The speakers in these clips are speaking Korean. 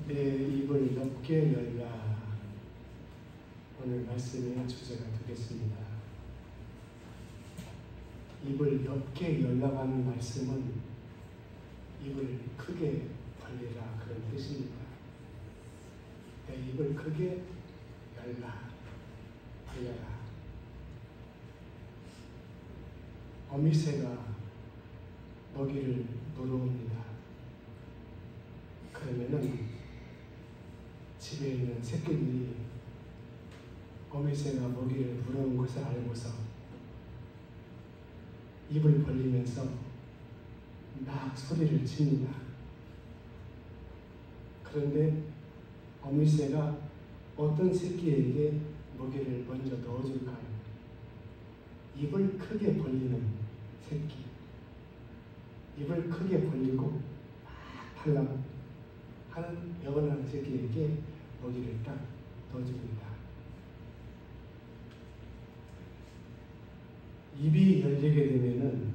내 입을 넓게 열라. 오늘 말씀의 주제가 되겠습니다. 입을 넓게 열라고 하는 말씀은 입을 크게 벌리라 그런 뜻입니다. 내 입을 크게 열라, 벌려라. 어미새가 먹이를 물어옵니다. 그러면은 집에 있는 새끼들이 어미새가 먹이를 물어온 것을 알고서 입을 벌리면서 막 소리를 칩니다. 그런데 어미새가 어떤 새끼에게 먹이를 먼저 넣어줄까요? 입을 크게 벌리는 새끼. 입을 크게 벌리고 막 달라고 하는 영원한 새끼에게 먹이를 딱 넣어줍니다. 입이 열리게 되면은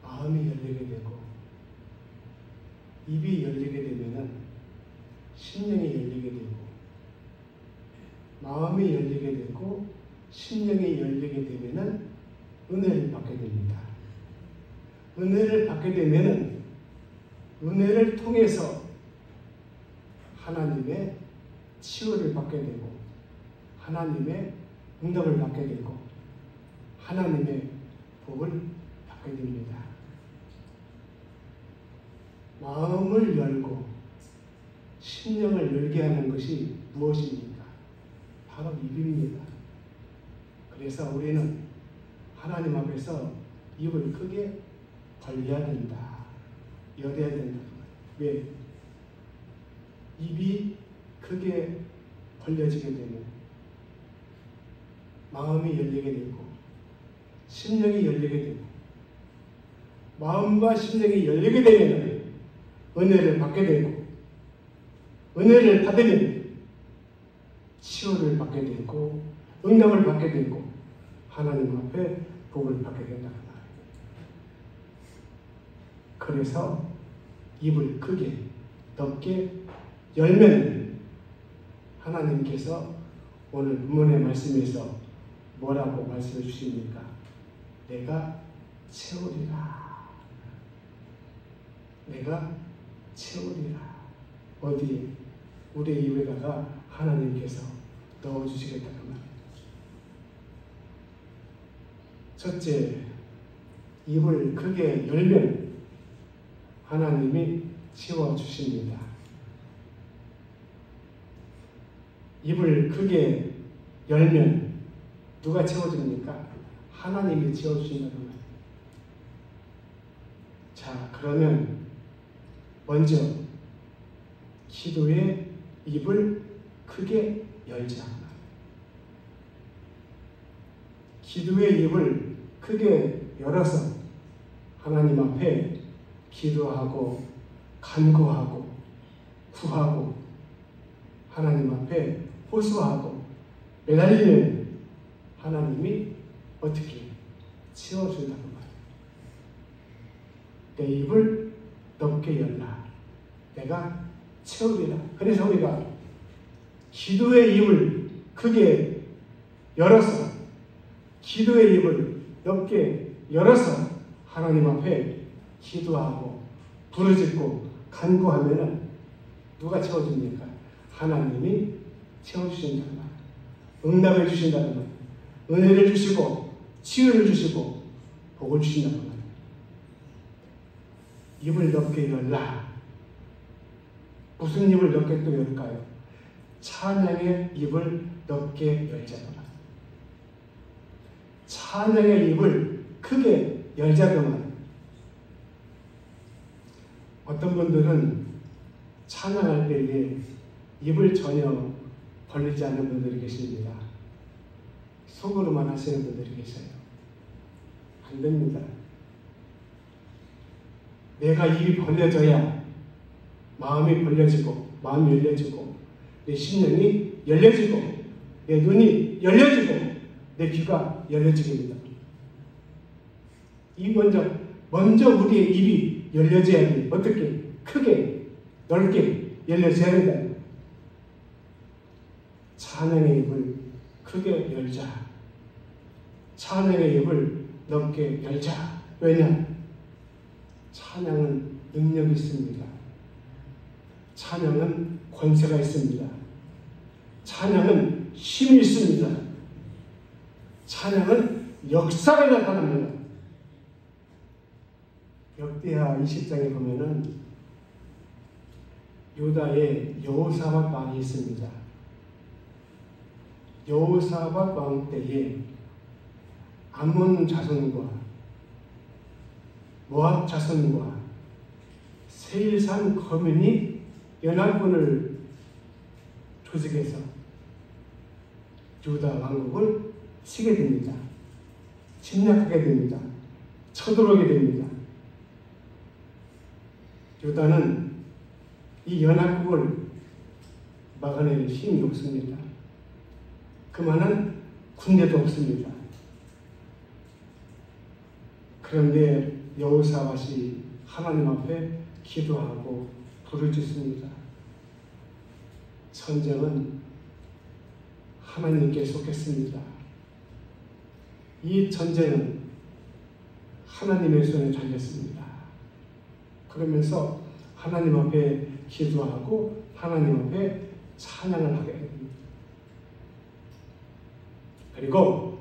마음이 열리게 되고, 입이 열리게 되면은 심령이 열리게 되고, 마음이 열리게 되고 심령이 열리게 되면은 은혜를 받게 됩니다. 은혜를 받게 되면은 은혜를 통해서 하나님의 치유를 받게 되고, 하나님의 응답을 받게 되고, 하나님의 복을 받게 됩니다. 마음을 열고 심령을 열게 하는 것이 무엇입니까? 바로 입입니다. 그래서 우리는 하나님 앞에서 입을 크게 벌려야 된다. 열어야 된다. 왜? 입이 크게 벌려지게 되면 마음이 열리게 되고, 심령이 열리게 되고, 마음과 심령이 열리게 되면 은혜를 받게 되고, 은혜를 받으면 치유를 받게 되고, 응답을 받게 되고, 하나님 앞에 복을 받게 된다는 말이에요. 그래서 입을 크게 넓게 열면 하나님께서 오늘 본문의 말씀에서 뭐라고 말씀해 주십니까? 내가 채우리라. 내가 채우리라. 어디에? 우리의 입에다가 하나님께서 넣어주시겠다는 말이에요. 첫째, 입을 크게 열면 하나님이 채워주십니다. 입을 크게 열면 누가 채워줍니까? 하나님이 채워주신다는 말이에요. 자, 그러면 먼저 기도의 입을 크게 열자. 기도의 입을 크게 열어서 하나님 앞에 기도하고 간구하고 구하고 하나님 앞에 호소하고 매달리면 하나님이 어떻게 채워준다는 말이에요. 내 입을 넓게 열라. 내가 채우리라. 그래서 우리가 기도의 입을 크게 열어서, 기도의 입을 넓게 열어서 하나님 앞에 기도하고 부르짖고 간구하면은 누가 채워줍니까? 하나님이 채워주신다는 말, 응답을 주신다는 말, 은혜를 주시고 치유를 주시고 복을 주신다는 말. 입을 넓게 열라. 무슨 입을 넓게 또 열까요? 찬양의 입을 넓게 열자는 말. 찬양의 입을 크게 열자는 말. 어떤 분들은 찬양할 때에 입을 전혀 벌리지 않는 분들이 계십니다. 속으로만 하시는 분들이 계셔요. 안 됩니다. 내가 입이 벌려져야 마음이 벌려지고, 마음이 열려지고, 내 심령이 열려지고, 내 눈이 열려지고, 내 귀가 열려지게 됩니다. 이 먼저 우리의 입이 열려져야 돼. 어떻게? 크게 넓게 열려져야 된다. 찬양의 입을 크게 열자. 찬양의 입을 넓게 열자. 왜냐? 찬양은 능력이 있습니다. 찬양은 권세가 있습니다. 찬양은 힘이 있습니다. 찬양은 역사가 나타납니다. 역대하 20장에 보면은 유다에 여호사밧 왕이 있습니다. 여호사밧 왕 때에 암몬 자손과 모압 자손과 세일산 거민이 연합군을 조직해서 유다 왕국을 치게 됩니다. 침략하게 됩니다. 쳐들어오게 됩니다. 유다는 이 연합국을 막아낼 힘이 없습니다. 그만한 군대도 없습니다. 그런데 여호사밧이 하나님 앞에 기도하고 부르짖습니다. 전쟁은 하나님께 속했습니다. 이 전쟁은 하나님의 손에 달렸습니다. 그러면서 하나님 앞에 기도하고 하나님 앞에 찬양을 하게 됩니다. 그리고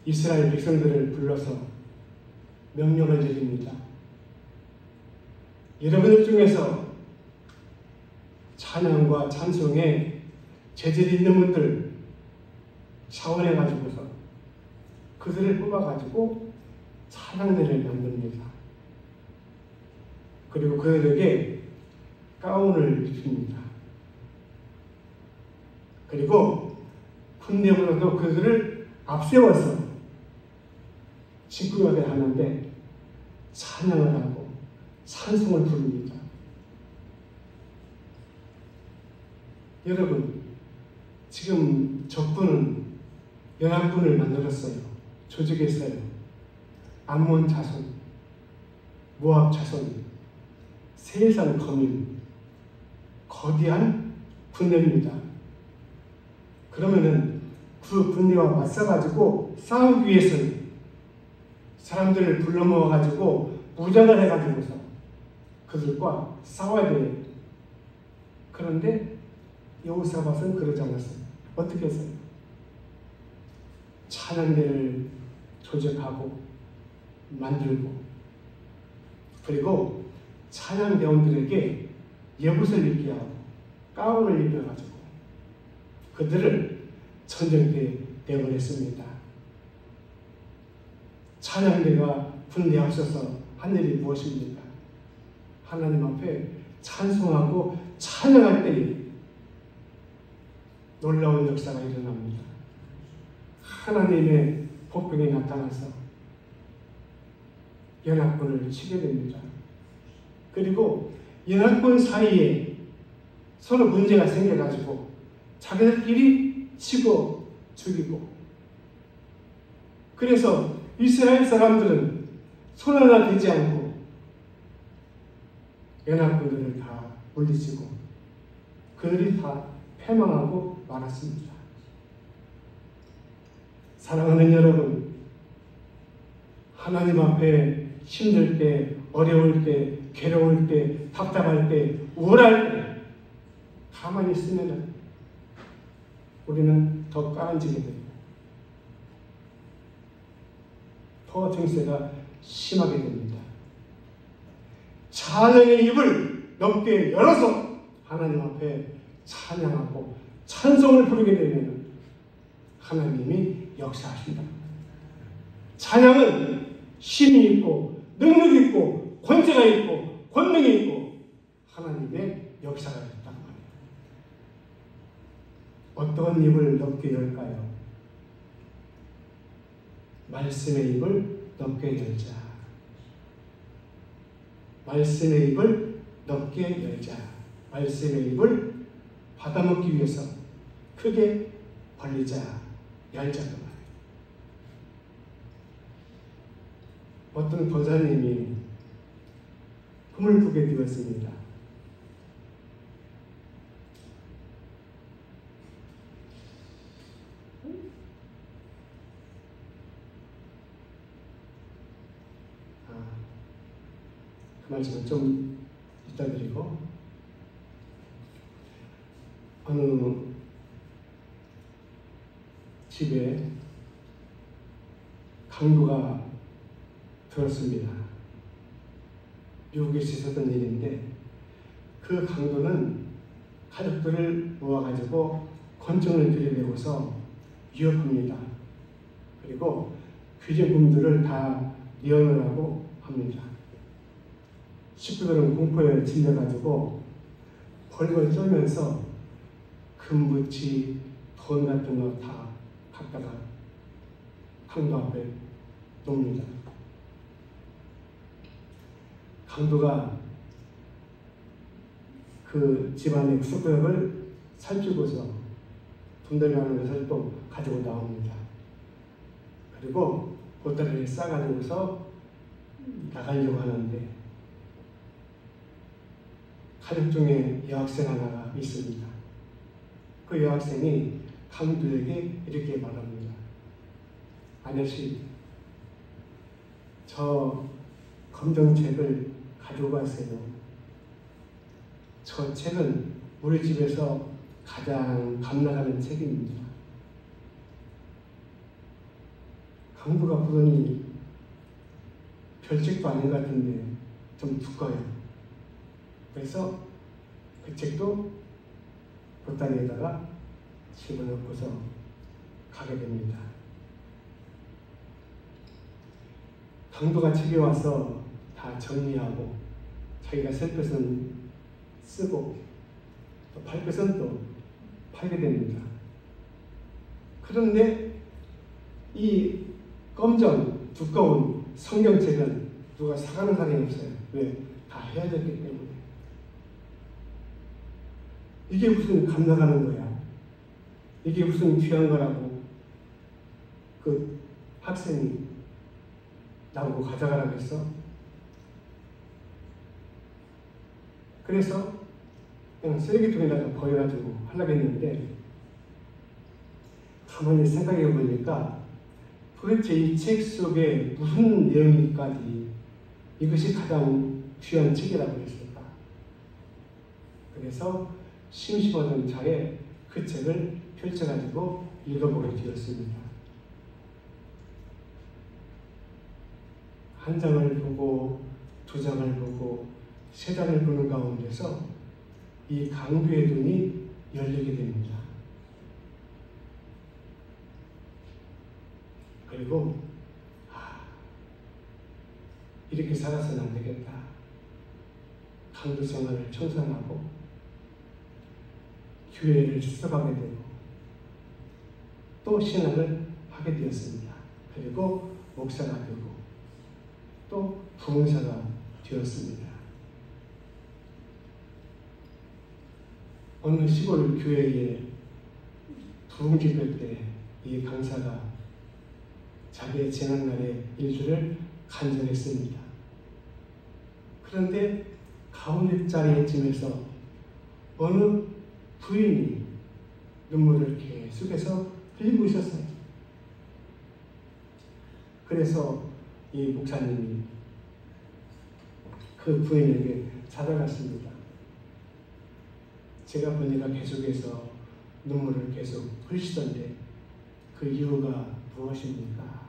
이스라엘 백성들을 불러서 명령을 내립니다. 여러분들 중에서 찬양과 찬송에 재질이 있는 분들 차원해가지고서 그들을 뽑아가지고 찬양대를 만듭니다. 그리고 그들에게 가운을 입힙니다. 그리고 군대보다도 그들을 앞세워서 직구하게 하는데 찬양을 하고 찬송을 부릅니다. 여러분, 지금 적군은 연합군을 만들었어요. 조직했어요. 암몬 자손, 모압 자손, 세일산 거민, 거대한 군대입니다. 그러면은 그 군대와 맞서가지고 싸우기 위해서는 사람들을 불러 모아가지고 무장을 해가지고서 그들과 싸워야 돼요. 그런데 여호사밧은 그러지 않았어요. 어떻게 했어요? 찬양대를 조직하고 만들고 그리고 찬양대원들에게 예봇을 입게 하고 가운을 입혀가지고 그들을 전쟁터에 내보냈습니다. 찬양대가 군대 앞서서 한 일이 무엇입니까? 하나님 앞에 찬송하고 찬양할 때에 놀라운 역사가 일어납니다. 하나님의 복병이 나타나서 연합군을 치게 됩니다. 그리고 연합군 사이에 서로 문제가 생겨가지고 자기들끼리 치고 죽이고 그래서 이스라엘 사람들은 손 하나 대지 않고 연합군들을 다 물리치고 그들이 다 패망하고 말았습니다. 사랑하는 여러분, 하나님 앞에 힘들 때, 어려울 때, 괴로울 때, 답답할 때, 우울할 때 가만히 있으면 우리는 더 까앉게 됩니다. 더 증세가 심하게 됩니다. 찬양의 입을 넓게 열어서 하나님 앞에 찬양하고 찬송을 부르게 되면 하나님이 역사하신다. 찬양은 힘이 있고 능력이 있고 권세가 있고 권능이 있고 하나님의 역사가 있단 말이에요. 어떤 입을 넓게 열까요? 말씀의 입을 넓게 열자. 말씀의 입을 넓게 열자. 말씀의 입을 받아먹기 위해서 크게 벌리자. 열자. 그 말이에요. 어떤 권사님이 꿈을 꾸게 되었습니다. 그 말씀은 좀 이따 드리고, 어느 집에 강도가 들었습니다. 미국에서 있었던 일인데, 그 강도는 가족들을 모아가지고 권총을 들이대고서 위협합니다. 그리고 귀족분들을 다 예언을 합니다. 식구들은 공포에 질려가지고 벌벌 떨면서 금붙이, 돈 같은 거 다 갖다가 강도 앞에 놓습니다. 강도가 그 집안의 구석구석을 살피고서 돈 들어가는 것을 또 가지고 나옵니다. 그리고 보따리를 싸가지고서 나가려고 하는데, 가족 중에 여학생 하나가 있습니다. 그 여학생이 강도에게 이렇게 말합니다. 아저씨, 저 검정책을 가지고 가세요. 저 책은 우리 집에서 가장 감나가는 책입니다. 강도가 보더니 별책도 아닌 것 같은데 좀 두꺼워요. 그래서 그 책도 보따리에다가 집어넣고서 가게 됩니다. 강도가 집에 와서 다 정리하고 자기가 쓸 것은 쓰고 또 팔 것은 또 팔게 됩니다. 그런데 이 검정 두꺼운 성경책은 누가 사가는 사람이 없어요. 왜? 다 헤어졌기 때문에. 이게 무슨 감나가는 거야? 이게 무슨 귀한 거라고 그 학생이 나보고 가져가라고 했어? 그래서 그냥 쓰레기통에다가 버려가지고 하려고 했는데, 가만히 생각해 보니까 도대체 이 책 속에 무슨 내용이까지 이것이 가장 귀한 책이라고 했을까? 그래서 심심하던 차에 그 책을 펼쳐가지고 읽어보게 되었습니다. 한 장을 보고, 두 장을 보고, 세 장을 보는 가운데서 이 강도의 눈이 열리게 됩니다. 그리고 이렇게 살아서는 안 되겠다. 강도 생활을 청산하고 교회를 출석하게 되고 또 신앙을 하게 되었습니다. 그리고 목사가 되고 또 부흥사가 되었습니다. 어느 시골 교회에 부흥집회 때 이 강사가 자기의 지난날의 일들을 간증했습니다. 그런데 가운데 자리에쯤에서 어느 부인이 눈물을 계속해서 흘리고 있었어요. 그래서 이 목사님이 그 부인에게 찾아갔습니다. 제가 보니까 계속해서 눈물을 계속 흘리시던데 그 이유가 무엇입니까?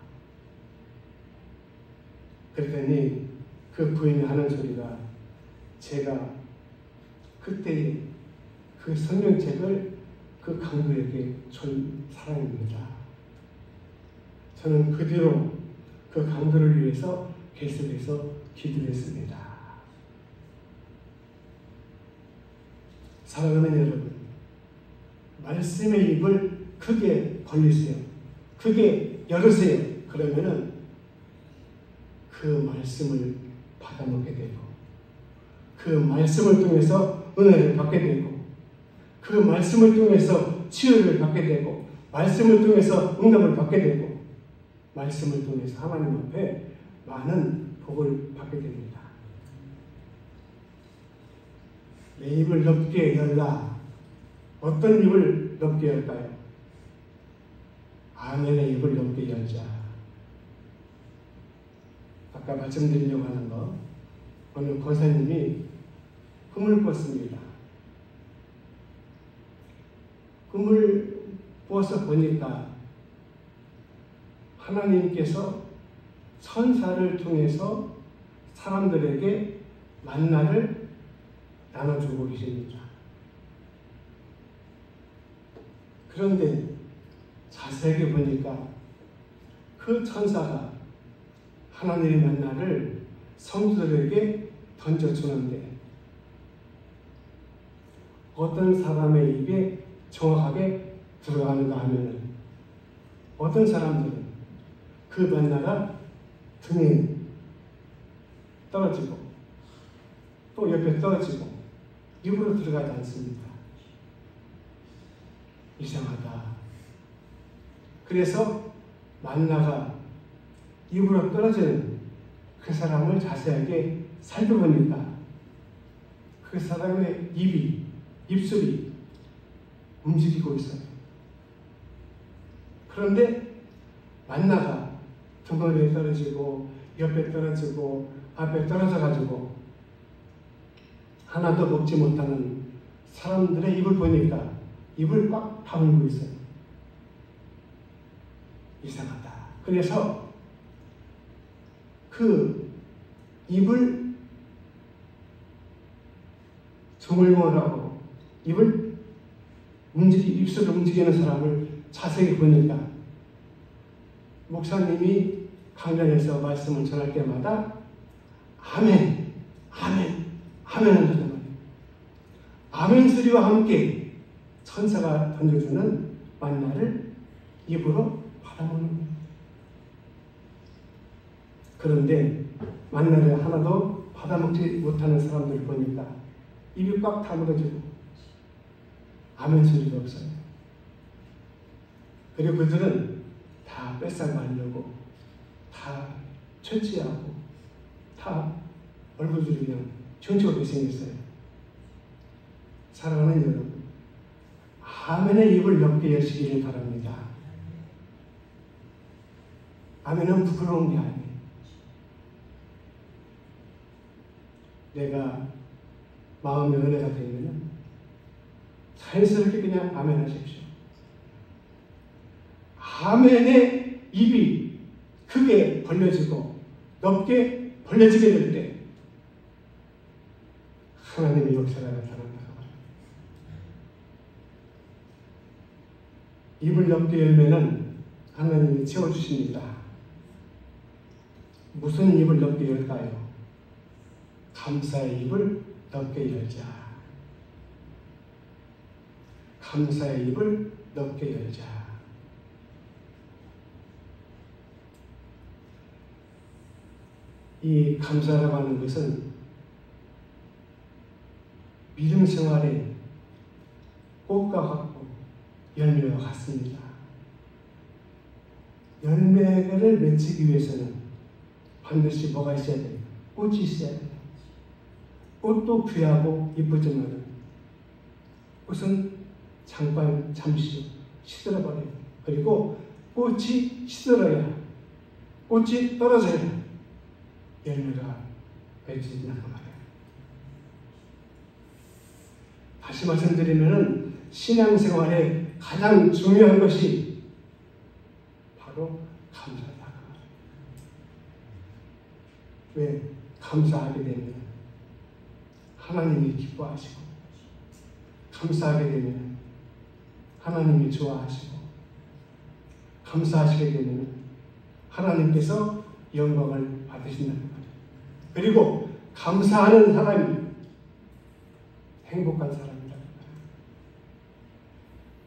그랬더니 그 부인이 하는 소리가, 제가 그때 그 성경책을 그 강도에게 준 사랑입니다. 저는 그 뒤로 그 강도를 위해서 계속해서 기도했습니다. 사랑하는 여러분, 말씀의 입을 크게 벌리세요. 크게 열으세요. 그러면은 그 말씀을 받아먹게 되고, 그 말씀을 통해서 은혜를 받게 되고, 그 말씀을 통해서 치유를 받게 되고, 말씀을 통해서 응답을 받게 되고, 말씀을 통해서 하나님 앞에 많은 복을 받게 됩니다. 내 입을 넓게 열라. 어떤 입을 넓게 열까요? 아멘의 입을 넓게 열자. 아까 말씀드리려고 하는 거, 어느 권사님이 꿈을 꿨습니다. 꿈을 꾸어서 보니까 하나님께서 천사를 통해서 사람들에게 만나를 나눠주고 계십니다. 그런데 자세하게 보니까 그 천사가 하나님의 만나를 성도들에게 던져주는데 어떤 사람의 입에 정확하게 들어가는가 하면 어떤 사람들은 그 만나가 등에 떨어지고 또 옆에 떨어지고 입으로 들어가지 않습니다. 이상하다. 그래서 만나가 입으로 떨어지는 그 사람을 자세하게 살펴보니까 그 사람의 입술이 움직이고 있어요. 그런데 만나가 등골에 떨어지고 옆에 떨어지고 앞에 떨어져가지고 하나도 먹지 못하는 사람들의 입을 보니까 입을 꽉 다물고 있어요. 이상하다. 그래서 그 입을 조물조물하고 입술을 움직이는 사람을 자세히 보니까 목사님이 강단에서 말씀을 전할 때마다 아멘, 아멘, 아멘 하는 말이에요. 아멘 소리와 함께 천사가 던져주는 만나를 입으로 받아먹는 거예요. 그런데 만나를 하나도 받아먹지 못하는 사람들을 보니까 입이 꽉 다물어지고 아멘 소리가 없어요. 그리고 그들은 다 뺏어가려고 다 채취하고 다 얼굴들이 그냥 전초하게 생겼어요. 사랑하는 여러분, 아멘의 입을 넓게 여시기를 바랍니다. 아멘은 부끄러운 게 아니에요. 내가 마음의 은혜가 되면 자연스럽게 그냥 아멘 하십시오. 아멘의 입이 크게 벌려지고 넓게 벌려지게 될 때 하나님의 역사가 나타난다고 합니다. 입을 넓게 열면은 하나님이 채워주십니다. 무슨 입을 넓게 열까요? 감사의 입을 넓게 열자. 감사의 입을 넓게 열자. 이 감사라고 하는 것은 믿음 생활의 꽃과 같고 열매와 같습니다. 열매를 맺기 위해서는 반드시 뭐가 있어야 돼요? 꽃이 있어야 돼요. 꽃도 귀하고 이쁘지만 꽃은 잠시 시들어버려요. 그리고 꽃이 시들어야, 꽃이 떨어져야 열매가 맺어진다는 말이에요. 다시 말씀드리면 신앙생활에 가장 중요한 것이 바로 감사다. 왜? 감사하게 되면 하나님이 기뻐하시고, 감사하게 되면 하나님이 좋아하시고, 감사하시게 되면 하나님께서 영광을 받으신다는 거예요. 그리고 감사하는 사람이 행복한 사람이라는 거예요.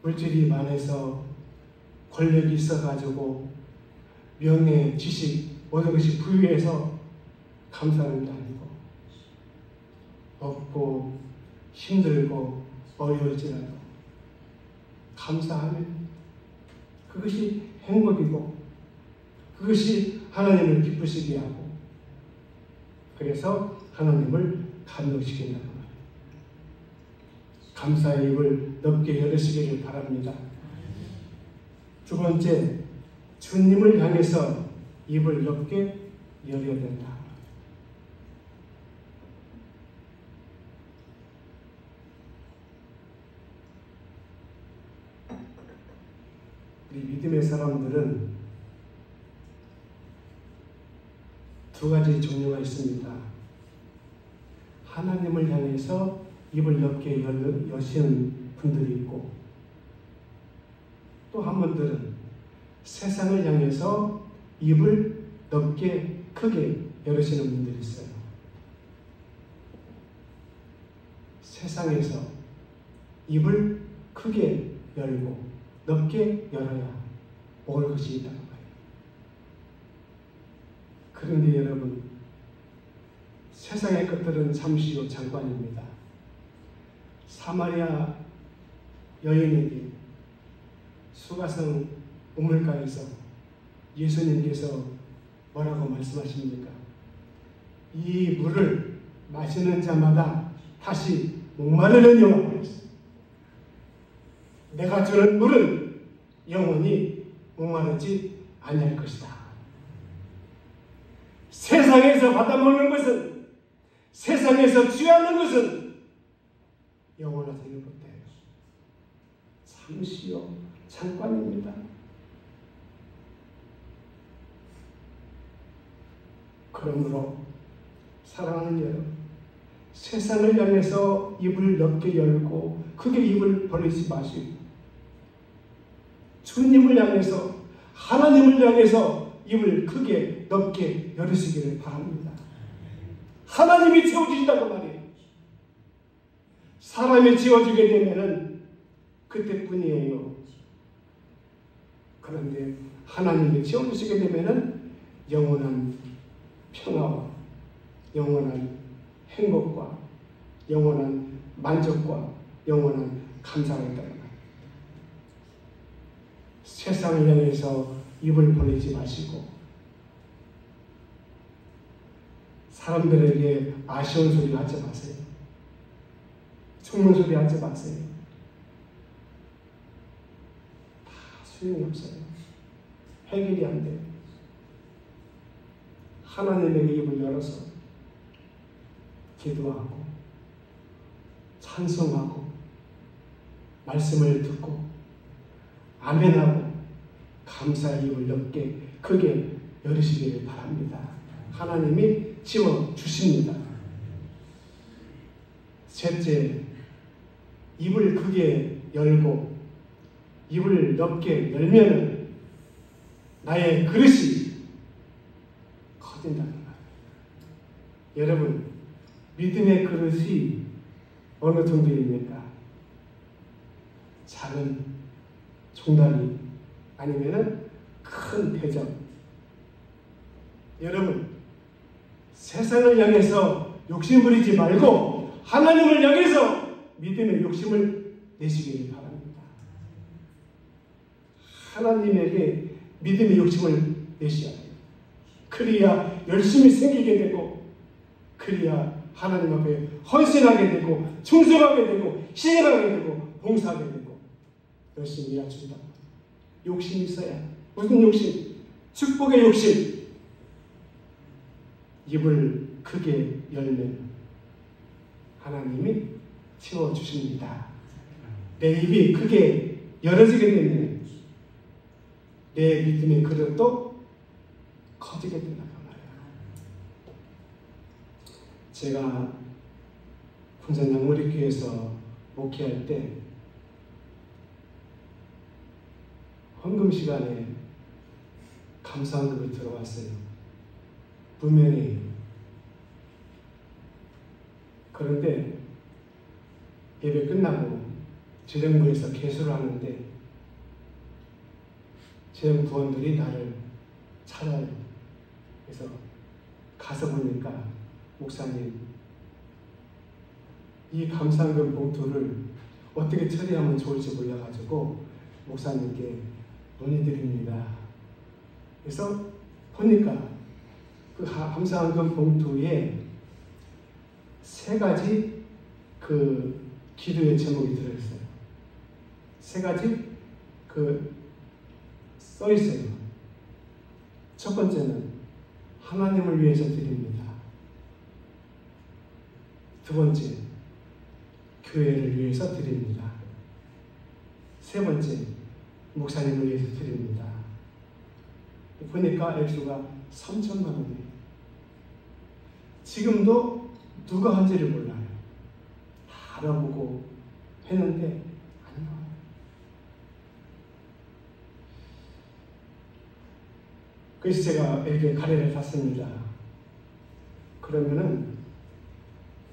물질이 많아서 권력이 있어가지고 명예, 지식, 모든 것이 부유해서 감사하는 게 아니고 없고 힘들고 어려울지라도 감사하면 그것이 행복이고 그것이 하나님을 기쁘시게 하고 그래서 하나님을 감동시킨다는 거예요. 감사의 입을 넓게 열으시기를 바랍니다. 두 번째, 주님을 향해서 입을 넓게 열어야 된다. 믿음의 사람들은 두 가지 종류가 있습니다. 하나님을 향해서 입을 넓게 여시는 분들이 있고, 또 한 분들은 세상을 향해서 입을 넓게 크게 열으시는 분들이 있어요. 세상에서 입을 크게 열고 넓게 열어야 먹을 것이 있다는 거예요. 그런데 여러분, 세상의 것들은 잠시요 잠깐입니다. 사마리아 여인에게 수가성 우물가에서 예수님께서 뭐라고 말씀하십니까? 이 물을 마시는 자마다 다시 목마르느니와 그랬어요. 내가 주는 물은 영원히 목마르지 아니할 것이다. 세상에서 받아먹는 것은, 세상에서 취하는 것은 영원하지 못해요. 잠시요 잠깐입니다. 그러므로 사랑하는 여러분, 세상을 향해서 입을 넓게 열고 크게 입을 벌리지 마시고 주님을 향해서, 하나님을 향해서 입을 크게 넓게 열으시기를 바랍니다. 하나님이 채워주신다고 말이에요. 사람이 채워주게 되면은 그때뿐이에요. 그런데 하나님이 채워주시게 되면은 영원한 평화와 영원한 행복과 영원한 만족과 영원한 감사가 있다는 거예요. 세상을 향해서 입을 벌리지 마시고 사람들에게 아쉬운 소리 하지 마세요. 죽는 소리 하지 마세요. 다 소용이 없어요. 해결이 안 돼요. 하나님에게 입을 열어서 기도하고 찬송하고 말씀을 듣고 아멘하고 감사의 입을 넓게 크게 열으시기를 바랍니다. 하나님이 채워주십니다. 셋째, 입을 크게 열고 입을 넓게 열면 나의 그릇이 커진다는 거예요. 여러분, 믿음의 그릇이 어느 정도입니까? 작은 종다리 아니면은 큰 대접. 여러분, 세상을 향해서 욕심 부리지 말고 하나님을 향해서 믿음의 욕심을 내시기를 바랍니다. 하나님에게 믿음의 욕심을 내셔야 돼요. 그래야 열심히 생기게 되고, 그래야 하나님 앞에 헌신하게 되고, 충성하게 되고, 희생하게 되고, 봉사하게 되고, 열심히 일하신다. 욕심이 있어야. 무슨 욕심? 축복의 욕심. 입을 크게 열면 하나님이 채워주십니다. 내 입이 크게 열어지게 되면 내 믿음의 그릇도 커지게 된다고 말이에요. 제가 군산 양머리교회에서 목회할 때 헌금 시간에 감사헌금이 들어왔어요. 분명히. 그런데 예배 끝나고 재정부에서 개수를 하는데 재정부원들이 나를 찾아요. 그래서 가서 보니까 목사님, 이 감사헌금 봉투를 어떻게 처리하면 좋을지 몰라가지고 목사님께 논의드립니다. 그래서 보니까 그 감사헌금 봉투에 3가지 그 기도의 제목이 들어있어요. 3가지 써 있어요. 첫 번째는 하나님을 위해서 드립니다. 두 번째, 교회를 위해서 드립니다. 세 번째, 목사님을 위해서 드립니다. 보니까 액수가 3천만 원이에요. 지금도 누가 한지를 몰라요. 다 알아보고 했는데 안 나와요. 그래서 제가 이렇게 가래를 탔습니다. 그러면은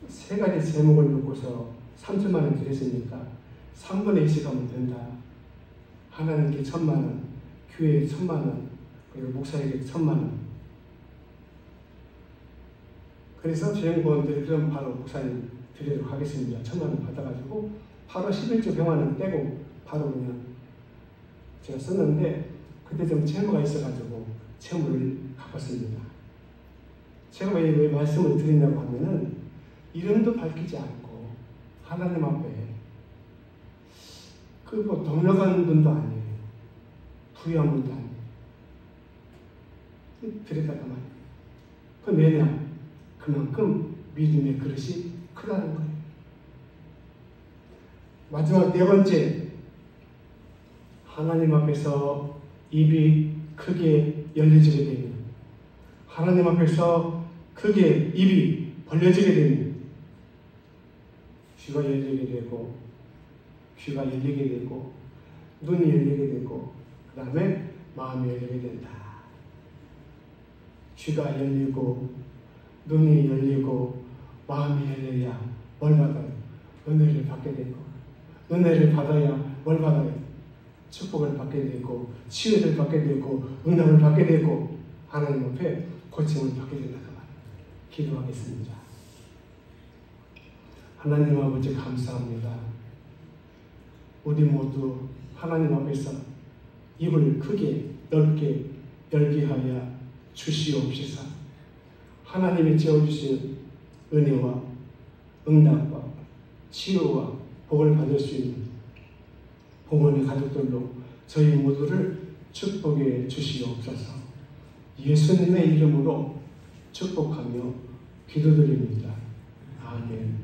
세 가지 제목을 놓고서 3천만 원 드렸으니까 3분의 1씩 하면 된다. 하나님께 1,000만 원, 교회에 1,000만 원, 그리고 목사에게 1,000만 원. 그래서 재형보험들 그럼 바로 목사님 드리도록 하겠습니다. 1,000만 원 받아가지고 바로 11조 병원을 떼고 바로 그냥 제가 썼는데 그때 좀 채무가 있어가지고 채무를 갚았습니다. 제가 왜 말씀을 드리냐고 하면은 이름도 밝히지 않고 하나님 앞에 그 뭐 동력한 분도 아니에요. 부유한 분도 아니에요. 드렸다가 말이에요. 그럼 왜냐? 그만큼 믿음의 그릇이 크다는 거예요. 마지막 네 번째, 하나님 앞에서 입이 크게 열려지게 되면, 하나님 앞에서 크게 입이 벌려지게 되면 귀가 열리게 되고, 귀가 열리게 되고, 눈이 열리게 되고, 그 다음에 마음이 열리게 된다. 귀가 열리고, 눈이 열리고, 마음이 열려야 뭘 받아요? 은혜를 받게 되고, 은혜를 받아야 뭘 받아요? 축복을 받게 되고, 치유를 받게 되고, 응답을 받게 되고, 하나님 앞에 고침을 받게 된다는 말이에요. 기도하겠습니다. 하나님 아버지 감사합니다. 우리 모두 하나님 앞에서 입을 크게 넓게 열게 하여 주시옵소서. 하나님이 채워주신 은혜와 응답과 치유와 복을 받을 수 있는 복원의 가족들로 저희 모두를 축복해 주시옵소서. 예수님의 이름으로 축복하며 기도드립니다. 아멘.